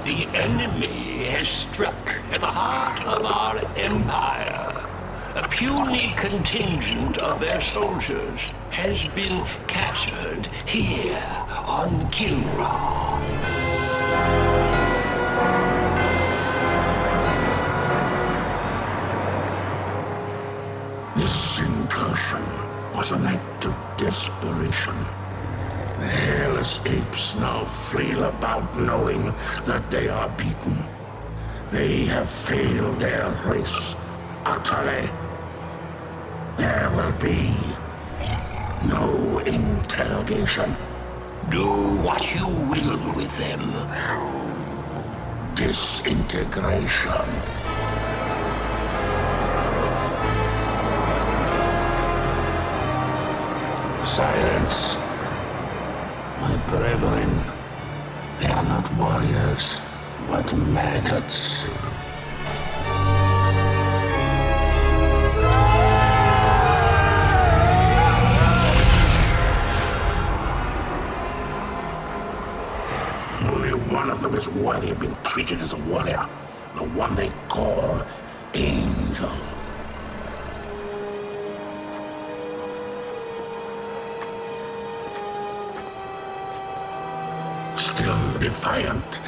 The enemy has struck at the heart of our empire. A puny contingent of their soldiers has been captured here on Kilra. This incursion was an act of desperation. The hairless apes now flail about knowing that they are beaten. They have failed their race utterly. There will be no interrogation. Do what you will with them. Disintegration. Silence. My brethren, they are not warriors, but maggots. Only one of them is worthy of being treated as a warrior, the one they call Angel. Still defiant,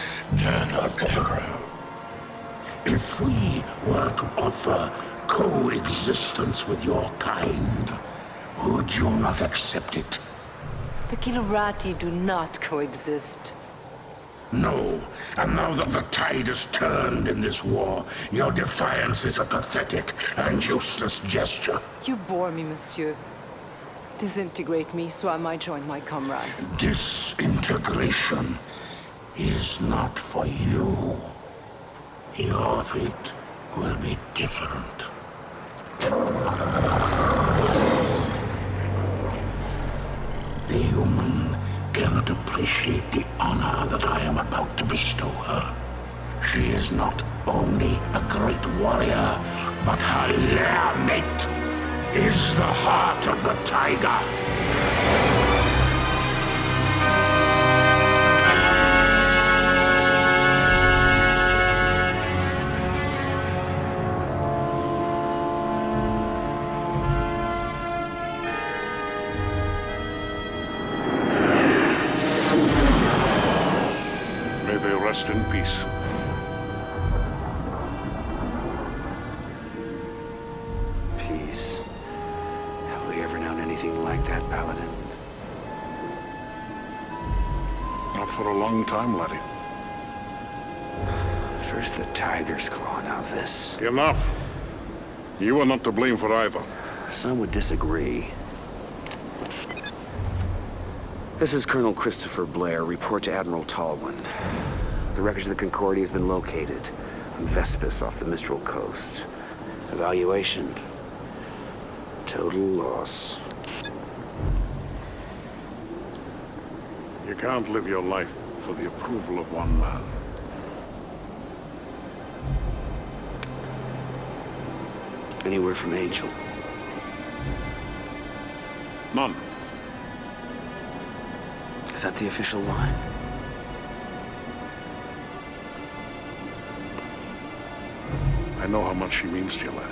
if we were to offer coexistence with your kind, would you not accept it? The Kilurati do not coexist. No, and now that the tide has turned in this war, your defiance is a pathetic and useless gesture. You bore me, monsieur. Disintegrate me so I might join my comrades. Disintegration is not for you. Your fate will be different. The human cannot appreciate the honor that I am about to bestow her. She is not only a great warrior, but her lair mate is the heart of the tiger. May they rest in peace. Peace. Have we ever known anything like that, Paladin? Not for a long time, laddie. First the Tiger's Claw, now this. Enough. You are not to blame for either. Some would disagree. This is Colonel Christopher Blair. Report to Admiral Tallwin. The wreckage of the Concordia has been located on Vespus off the Mistral coast. Evaluation. Total loss. You can't live your life for the approval of one man. Any word from Angel? None. Is that the official line? I know how much she means to you, laddie.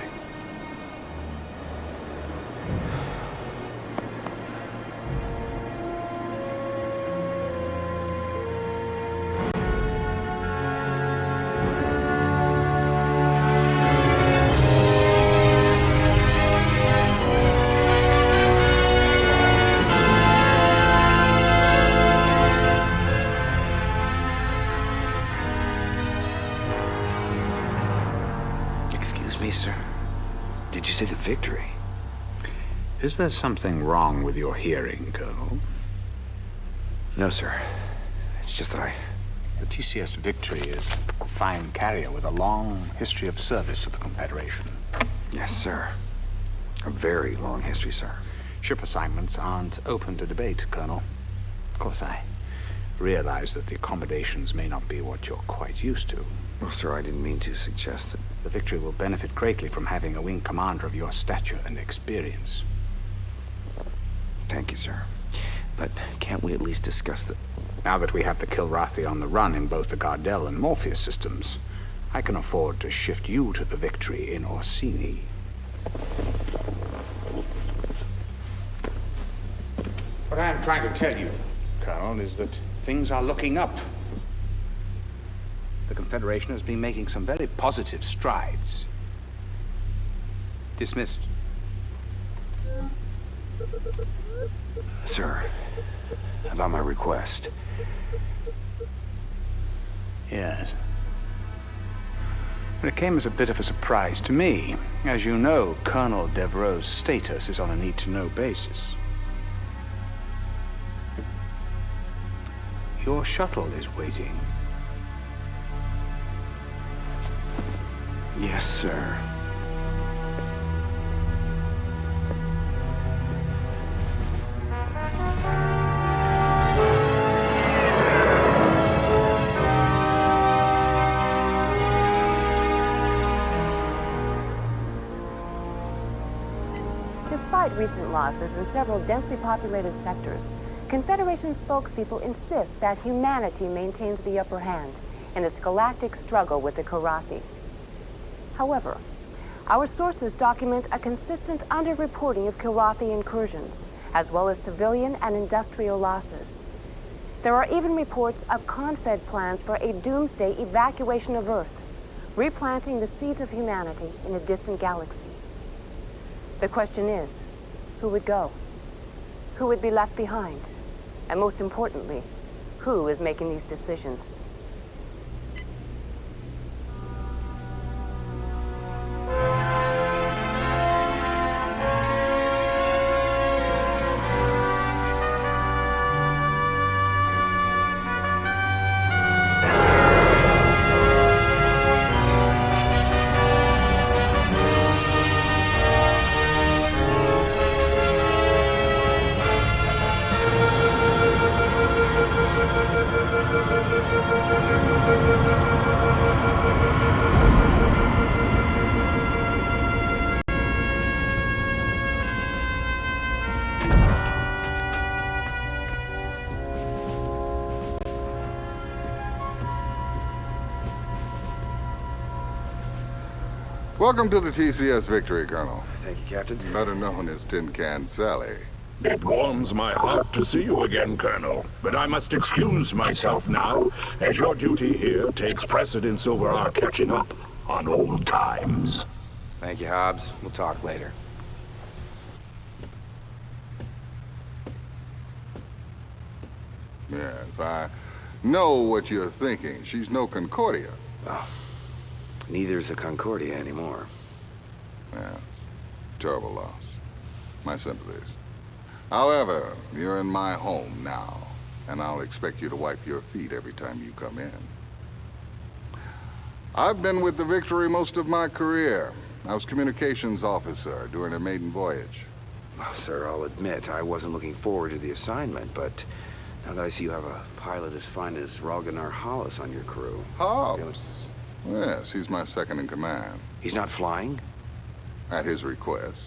Sir. Did you say the victory? Is there something wrong with your hearing, Colonel? No, sir. It's just that The TCS Victory is a fine carrier with a long history of service to the Confederation. Yes, sir. A very long history, sir. Ship assignments aren't open to debate, Colonel. Of course, I realize that the accommodations may not be what you're quite used to. Well, sir, I didn't mean to suggest that. The Victory will benefit greatly from having a wing commander of your stature and experience. Thank you, sir. But can't we at least discuss the... Now that we have the Kilrathi on the run in both the Gardel and Morpheus systems, I can afford to shift you to the victory in Orsini. What I am trying to tell you, Colonel, is that things are looking up. The Confederation has been making some very positive strides. Dismissed. Sir, about my request. Yes. But it came as a bit of a surprise to me. As you know, Colonel Devereaux's status is on a need-to-know basis. Your shuttle is waiting. Yes, sir. Despite recent losses in several densely populated sectors, Confederation spokespeople insist that humanity maintains the upper hand in its galactic struggle with the Kilrathi. However, our sources document a consistent underreporting of Kilrathi incursions, as well as civilian and industrial losses. There are even reports of Confed plans for a doomsday evacuation of Earth, replanting the seeds of humanity in a distant galaxy. The question is, who would go? Who would be left behind? And most importantly, who is making these decisions? Welcome to the TCS Victory, Colonel. Thank you, Captain. Better known as Tin Can Sally. It warms my heart to see you again, Colonel. But I must excuse myself now, as your duty here takes precedence over our catching up on old times. Thank you, Hobbs. We'll talk later. Yes, I know what you're thinking. She's no Concordia. Well, neither's a Concordia anymore. Yeah, terrible loss. My sympathies. However, you're in my home now, and I'll expect you to wipe your feet every time you come in. I've been with the Victory most of my career. I was communications officer during a maiden voyage. Well, sir, I'll admit I wasn't looking forward to the assignment, but now that I see you have a pilot as fine as Ralganar Hollis on your crew... Hobbs? Yes, he's my second in command. He's not flying? At his request.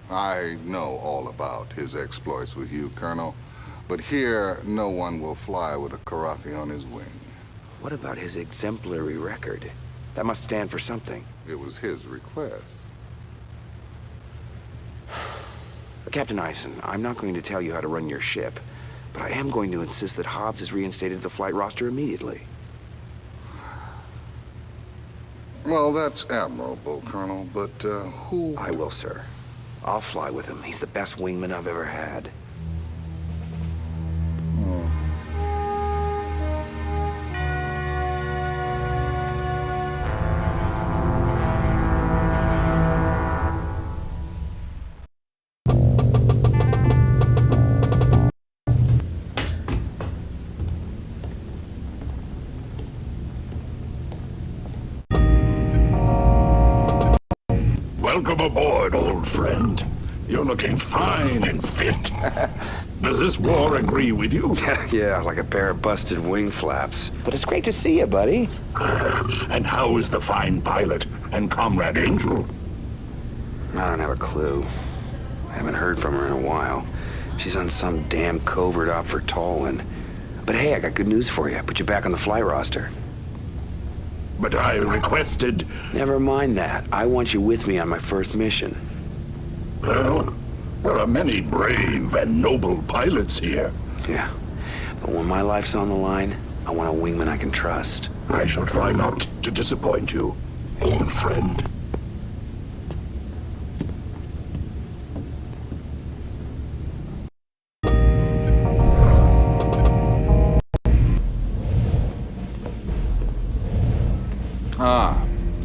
I know all about his exploits with you, Colonel, but here no one will fly with a Kilrathi on his wing. What about his exemplary record? That must stand for something. It was his request. Captain Eisen, I'm not going to tell you how to run your ship, but I am going to insist that Hobbs is reinstated to the flight roster immediately. Well, that's admirable, Colonel, but who... I will, sir. I'll fly with him. He's the best wingman I've ever had. Welcome aboard, old friend. You're looking fine and fit. Does this war agree with you? Yeah, like a pair of busted wing flaps. But it's great to see you, buddy. And how is the fine pilot and Comrade Angel? I don't have a clue. I haven't heard from her in a while. She's on some damn covert op for Tolwyn. But hey, I got good news for you. I put you back on the flight roster. But I requested... Never mind that. I want you with me on my first mission. Well, there are many brave and noble pilots here. Yeah. But when my life's on the line, I want a wingman I can trust. I shall try not to disappoint you, old friend.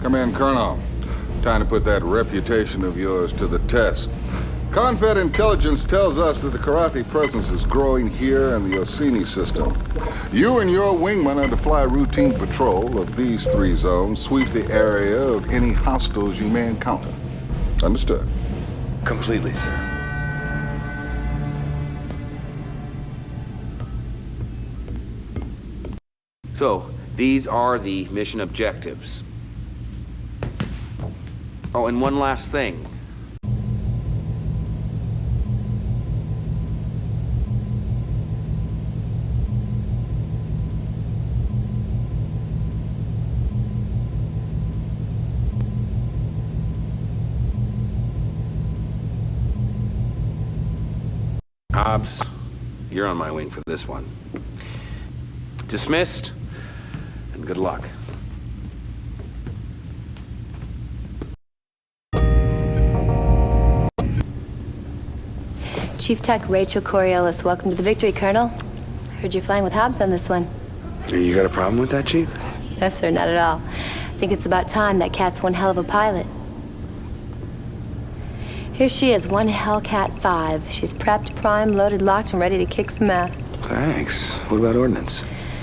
Come in, Colonel. Time to put that reputation of yours to the test. Confed intelligence tells us that the Karathi presence is growing here in the Orsini system. You and your wingman are to fly routine patrol of these 3 zones, sweep the area of any hostiles you may encounter. Understood? Completely, sir. So, these are the mission objectives. Oh, and one last thing. Hobbs, you're on my wing for this one. Dismissed, and good luck. Chief Tech Rachel Coriolis, welcome to the Victory, Colonel. Heard you're flying with Hobbs on this one. You got a problem with that, Chief? No, sir, not at all. I think it's about time. That cat's one hell of a pilot. Here she is, one Hellcat 5. She's prepped, primed, loaded, locked, and ready to kick some ass. Thanks. What about ordnance?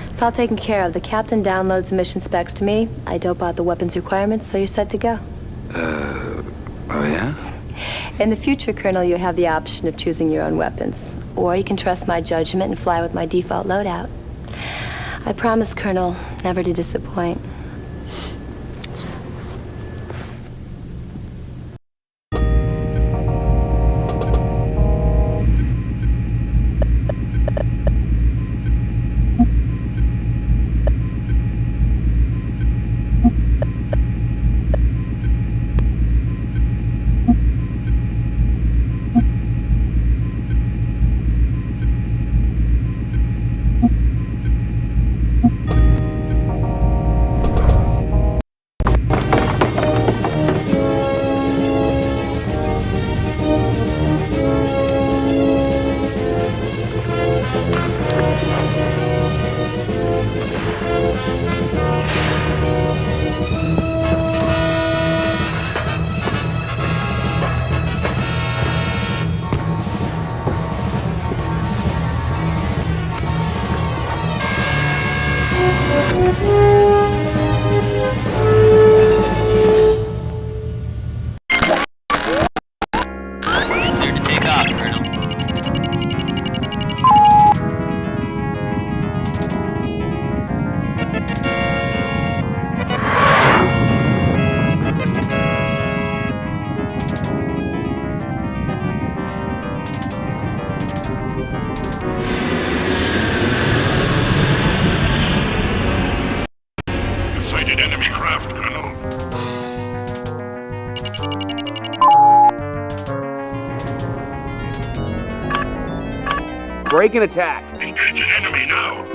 It's all taken care of. The captain downloads mission specs to me. I dope out the weapons requirements, so you're set to go. Oh yeah? In the future, Colonel, you have the option of choosing your own weapons. Or you can trust my judgment and fly with my default loadout. I promise, Colonel, never to disappoint. Break and attack. Engage an enemy now.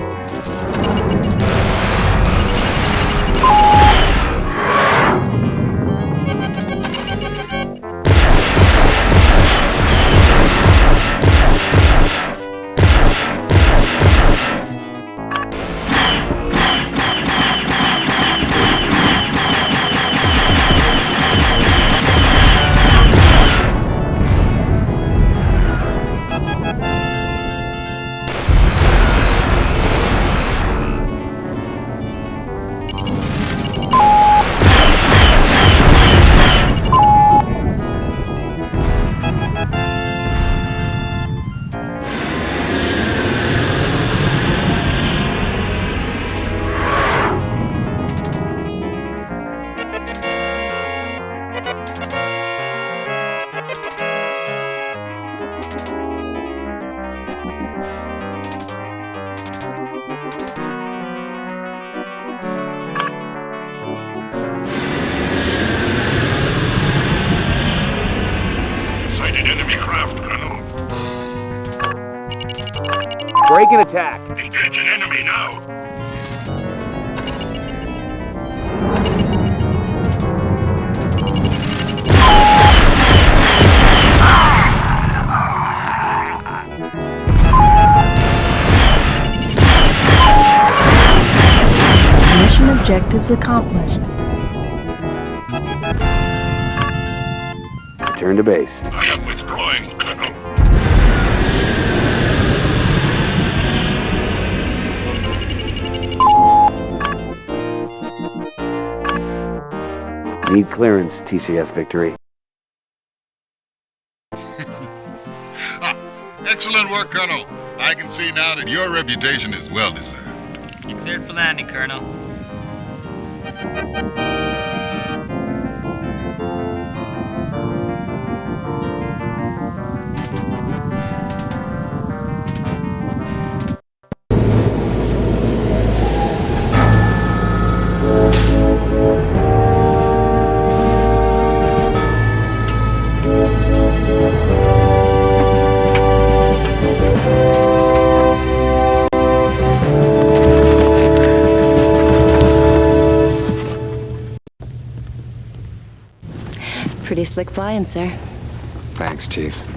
Break and attack. Engage an enemy now. Mission objectives accomplished. Return to base. I am withdrawing, Colonel. Need clearance, TCS Victory. Excellent work, Colonel. I can see now that your reputation is well deserved. You cleared for landing, Colonel. Pretty slick flying, sir. Thanks, Chief.